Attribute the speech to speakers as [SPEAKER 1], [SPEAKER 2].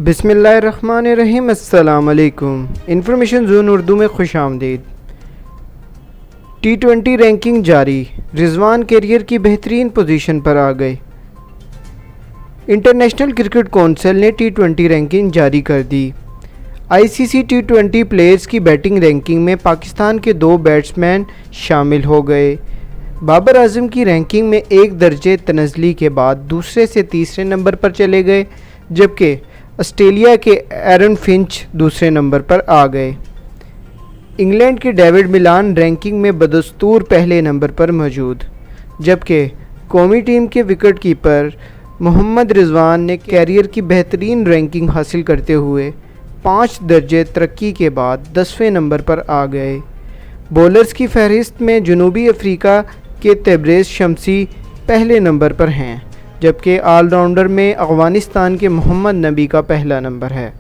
[SPEAKER 1] बिस्मिल्लाहिर्रहमानिर्रहीम। अस्सलाम वालेकुम। इंफॉर्मेशन जोन उर्दू में खुश आमदीद। T20 रैंकिंग जारी, रिजवान कैरियर की बेहतरीन पोजीशन पर आ गए। इंटरनेशनल क्रिकेट कौंसिल ने T20 रैंकिंग जारी कर दी। ICC T20 प्लेयर्स की बैटिंग रैंकिंग में पाकिस्तान के 2 बैट्समैन शामिल हो गए। बाबर आजम की रैंकिंग में एक दर्जे तनज़ली के बाद दूसरे से तीसरे नंबर पर चले गए, जबकि ऑस्ट्रेलिया के एरन फिंच दूसरे नंबर पर आ गए। इंग्लैंड के डेविड मिलान रैंकिंग में बदस्तूर पहले नंबर पर मौजूद, जबकि कौमी टीम के विकेट कीपर मोहम्मद रिजवान ने कैरियर की बेहतरीन रैंकिंग हासिल करते हुए 5 दर्जे तरक्की के बाद 10वें नंबर पर आ गए। बॉलर्स की फहरिस्त में जनूबी अफ्रीका के तबरेज़ शमसी पहले नंबर पर हैं, जबकि ऑलराउंडर में अफ़गानिस्तान के मोहम्मद नबी का पहला नंबर है।